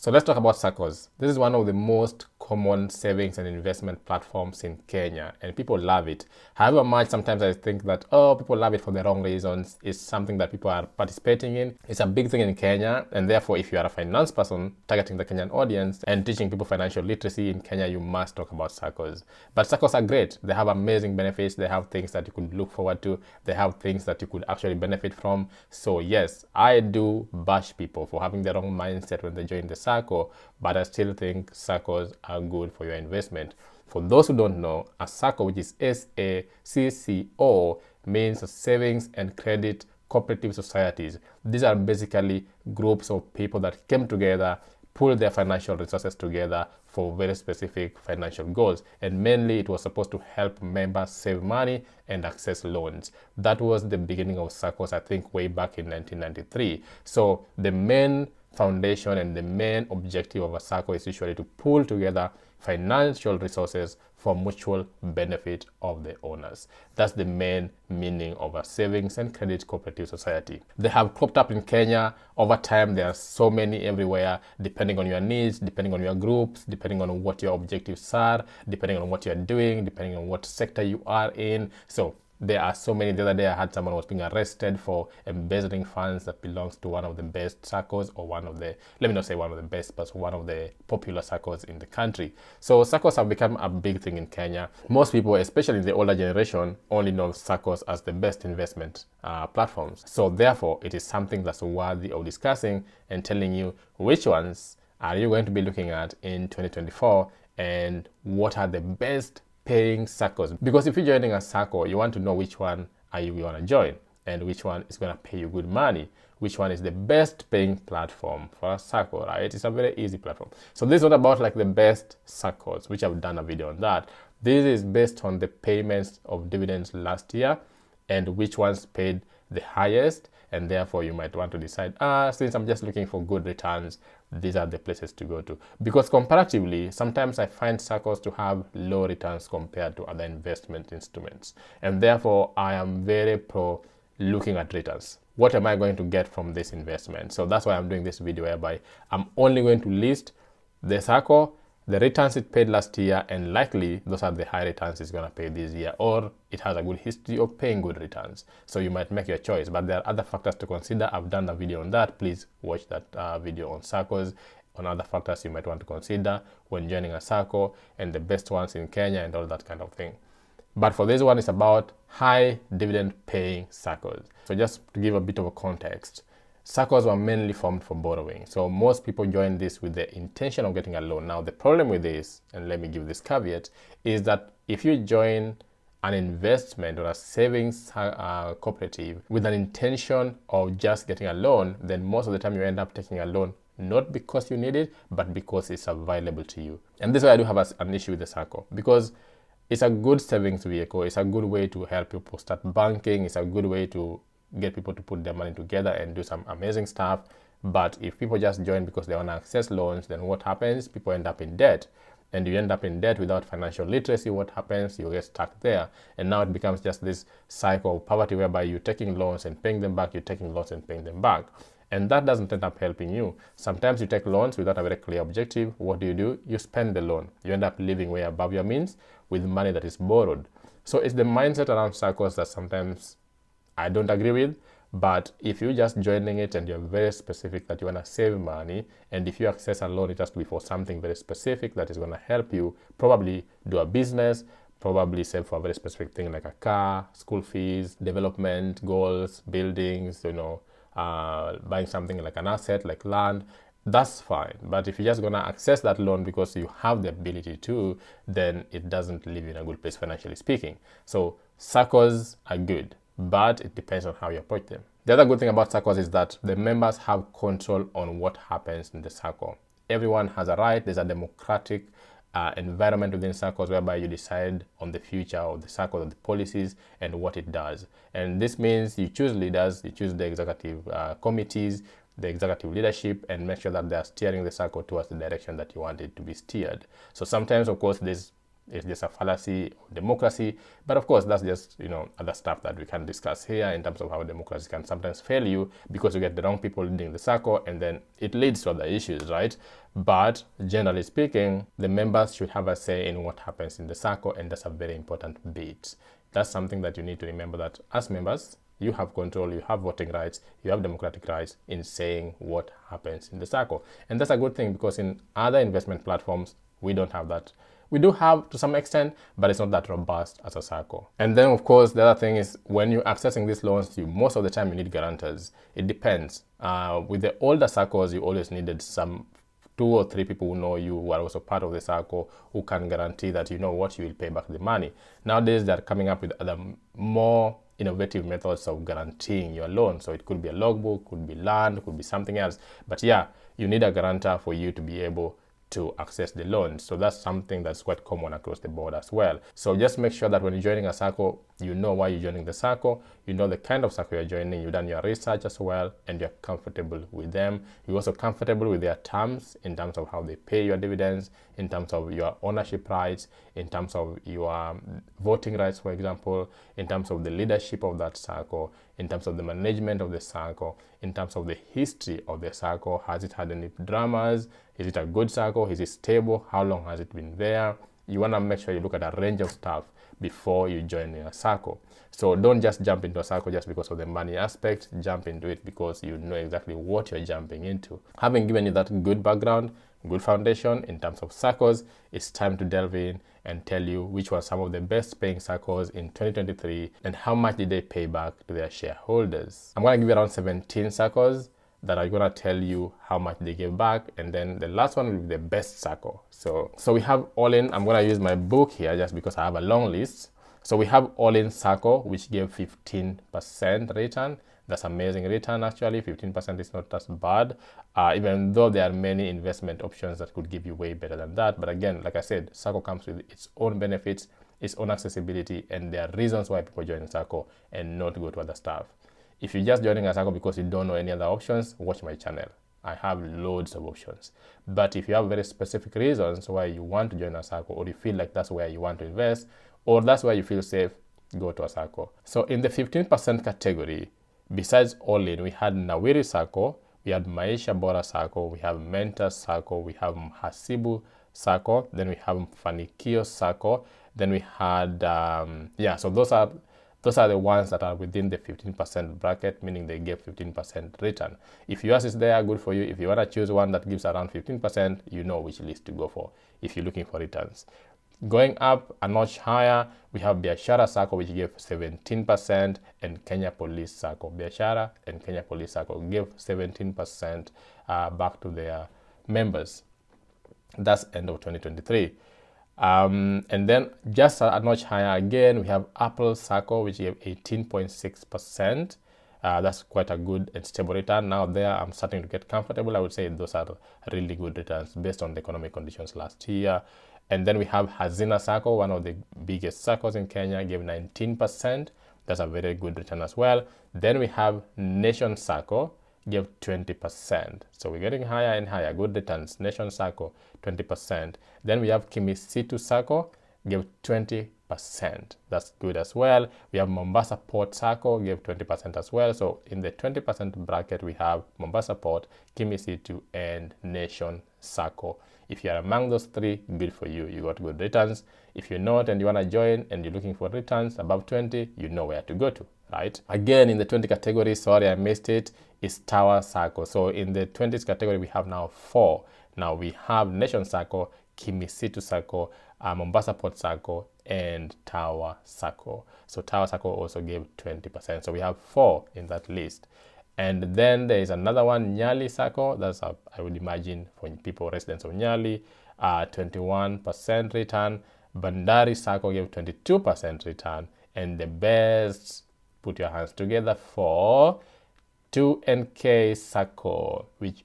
So let's talk about SACCOs. This is one of the most common savings and investment platforms in Kenya, and people love it. However much sometimes I think that, people love it for the wrong reasons. It's something that people are participating in. It's a big thing in Kenya, and therefore if you are a finance person targeting the Kenyan audience and teaching people financial literacy in Kenya, you must talk about SACCOs. But SACCOs are great. They have amazing benefits. They have things that you could look forward to. They have things that you could actually benefit from. So yes, I do bash people for having the wrong mindset when they join the SACCO, but I still think SACCOs are good for your investment. For those who don't know, a SACCO, which is SACCO, means Savings and Credit Cooperative Societies. These are basically groups of people that came together, pull their financial resources together for very specific financial goals. And mainly it was supposed to help members save money and access loans. That was the beginning of SACCOs, I think, way back in 1993. So the main foundation and the main objective of a SACCO is usually to pull together financial resources for mutual benefit of the owners. That's the main meaning of a savings and credit cooperative society. They have cropped up in Kenya over time. There are so many everywhere, depending on your needs, depending on your groups, depending on what your objectives are, depending on what you're doing, depending on what sector you are in. So there are so many. The other day I had someone was being arrested for embezzling funds that belongs to one of the best SACCOs, or one of the, let me not say one of the best, but one of the popular SACCOs in the country. So SACCOs have become a big thing in Kenya. Most people, especially the older generation, only know SACCOs as the best investment platforms. So therefore, it is something that's worthy of discussing and telling you which ones are you going to be looking at in 2024 and what are the best paying SACCOs. Because if you're joining a SACCO, you want to know which one are you going to join and which one is going to pay you good money, which one is the best paying platform for a SACCO, right? It's a very easy platform. So this is not about like the best SACCOs, which I've done a video on that. This is based on the payments of dividends last year and which ones paid the highest, and therefore you might want to decide, since I'm just looking for good returns, these are the places to go to. Because comparatively, sometimes I find SACCOs to have low returns compared to other investment instruments, and therefore I am very pro looking at returns. What am I going to get from this investment? So that's why I'm doing this video, whereby I'm only going to list the SACCO, the returns it paid last year, and likely those are the high returns it's going to pay this year, or it has a good history of paying good returns. So you might make your choice, but there are other factors to consider. I've done a video on that. Please watch that video on SACCOs, on other factors you might want to consider when joining a SACCO, and the best ones in Kenya and all that kind of thing. But for this one, it's about high dividend paying SACCOs. So just to give a bit of a context, SACCOs were mainly formed for borrowing. So most people join this with the intention of getting a loan. Now the problem with this, and let me give this caveat, is that if you join an investment or a savings cooperative with an intention of just getting a loan, then most of the time you end up taking a loan not because you need it, but because it's available to you. And this is why I do have an issue with the SACCO, because it's a good savings vehicle. It's a good way to help people start banking. It's a good way to get people to put their money together and do some amazing stuff. But if people just join because they want to access loans, then what happens? People end up in debt. And you end up in debt without financial literacy. What happens? You get stuck there. And now it becomes just this cycle of poverty, whereby you're taking loans and paying them back, you're taking loans and paying them back. And that doesn't end up helping you. Sometimes you take loans without a very clear objective. What do? You spend the loan. You end up living way above your means with money that is borrowed. So it's the mindset around SACCOs that sometimes I don't agree with. But if you're just joining it and you're very specific that you want to save money, and if you access a loan, it has to be for something very specific that is going to help you probably do a business, probably save for a very specific thing like a car, school fees, development goals, buildings, buying something like an asset like land, that's fine. But if you're just going to access that loan because you have the ability to, then it doesn't leave you in a good place financially speaking. So SACCOs are good, but it depends on how you approach them. The other good thing about SACCOs is that the members have control on what happens in the SACCO. Everyone has a right. There's a democratic environment within SACCOs whereby you decide on the future of the SACCO, the policies, and what it does. And this means you choose leaders, you choose the executive committees, the executive leadership, and make sure that they are steering the SACCO towards the direction that you want it to be steered. So sometimes, of course, there's it's just a fallacy of democracy. But of course, that's just, other stuff that we can discuss here in terms of how democracy can sometimes fail you because you get the wrong people leading the SACCO, and then it leads to other issues, right? But generally speaking, the members should have a say in what happens in the SACCO, and that's a very important bit. That's something that you need to remember, that as members, you have control, you have voting rights, you have democratic rights in saying what happens in the SACCO. And that's a good thing, because in other investment platforms, we don't have that. We do have to some extent, but it's not that robust as a SACCO. And then, of course, the other thing is when you're accessing these loans, most of the time you need guarantors. It depends. With the older SACCOs, you always needed some 2 or 3 people who know you, who are also part of the SACCO, who can guarantee that you know what you will pay back the money. Nowadays, they're coming up with other more innovative methods of guaranteeing your loan. So it could be a logbook, could be land, could be something else. But yeah, you need a guarantor for you to be able to access the loan. So that's something that's quite common across the board as well. So just make sure that when you're joining a SACCO, you know why you're joining the SACCO, you know the kind of SACCO you're joining, you've done your research as well, and you're comfortable with them. You're also comfortable with their terms in terms of how they pay your dividends, in terms of your ownership rights, in terms of your voting rights, for example, in terms of the leadership of that SACCO, in terms of the management of the SACCO, in terms of the history of the SACCO. Has it had any dramas? Is it a good SACCO? Is it stable? How long has it been there? You want to make sure you look at a range of stuff before you join a SACCO. So don't just jump into a SACCO just because of the money aspect. Jump into it because you know exactly what you're jumping into. Having given you that good background, good foundation in terms of SACCOs, it's time to delve in and tell you which were some of the best paying SACCOs in 2023 and how much did they pay back to their shareholders. I'm going to give you around 17 SACCOs that are going to tell you how much they gave back, and then the last one will be the best SACCO. So we have all in. I'm going to use my book here just because I have a long list. So we have all in SACCO, which gave 15% return. That's amazing return. Actually 15% is not as bad, even though there are many investment options that could give you way better than that. But again, like I said, SACCO comes with its own benefits, its own accessibility, and there are reasons why people join SACCO and not go to other stuff. If you're just joining a SACCO because you don't know any other options, watch my channel. I have loads of options. But if you have very specific reasons why you want to join a SACCO, or you feel like that's where you want to invest, or that's where you feel safe, go to a SACCO. So in the 15% category, besides All In, we had Nawiri SACCO, we had Maisha Bora SACCO, we have Mentor SACCO, we have Mhasibu SACCO, then we have Fanikio SACCO, then we had, so those are the ones that are within the 15% bracket, meaning they give 15% return. If yours is there, good for you. If you want to choose one that gives around 15%, you know which list to go for if you're looking for returns. Going up a notch higher, we have Biashara SACCO, which gave 17%, and Kenya Police SACCO. Biashara and Kenya Police SACCO give 17% back to their members. That's end of 2023. And then just a notch higher again, we have Apple SACCO, which gave 18.6%. That's quite a good and stable return. Now there, I'm starting to get comfortable. I would say those are really good returns based on the economic conditions last year. And then we have Hazina SACCO, one of the biggest SACCOs in Kenya, gave 19%. That's a very good return as well. Then we have Nation SACCO, gave 20%. So we're getting higher and higher. Good returns. Nation SACCO, 20%. Then we have Kimisitu SACCO, gave 20%. That's good as well. We have Mombasa Port SACCO, gave 20% as well. So in the 20% bracket, we have Mombasa Port, Kimisitu, and Nation SACCO. If you are among those three, good for you. You got good returns. If you're not and you want to join and you're looking for returns above 20, you know where to go to, right? Again, in the 20 category, sorry, I missed it, is Tower SACCO. So in the 20s category, we have now 4. Now we have Nation SACCO, Kimisitu SACCO, Mombasa Port SACCO, and Tower SACCO. So Tower SACCO also gave 20%. So we have 4 in that list. And then there is another one, Nyali SACCO. That's, I would imagine, for people, residents of Nyali, 21% return. Bandari SACCO gave 22% return. And the best, put your hands together for 2NK SACCO, which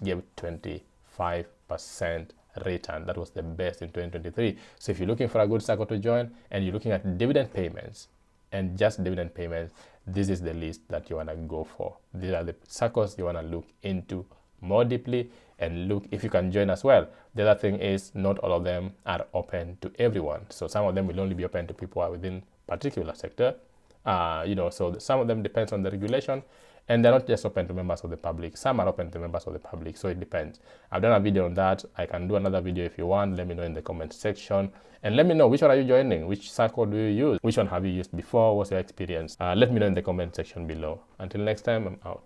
gave 25% return. That was the best in 2023. So if you're looking for a good SACCO to join and you're looking at dividend payments and just dividend payments, this is the list that you want to go for. These are the SACCOs you want to look into more deeply and look if you can join as well. The other thing is not all of them are open to everyone. So some of them will only be open to people who are within particular sector. So some of them depends on the regulation, and they're not just open to members of the public. Some are open to members of the public, so it depends. I've done a video on that. I can do another video if you want. Let me know in the comment section, and let me know which one are you joining, which SACCO do you use, which one have you used before, what's your experience. Let me know in the comment section below. Until next time, I'm out.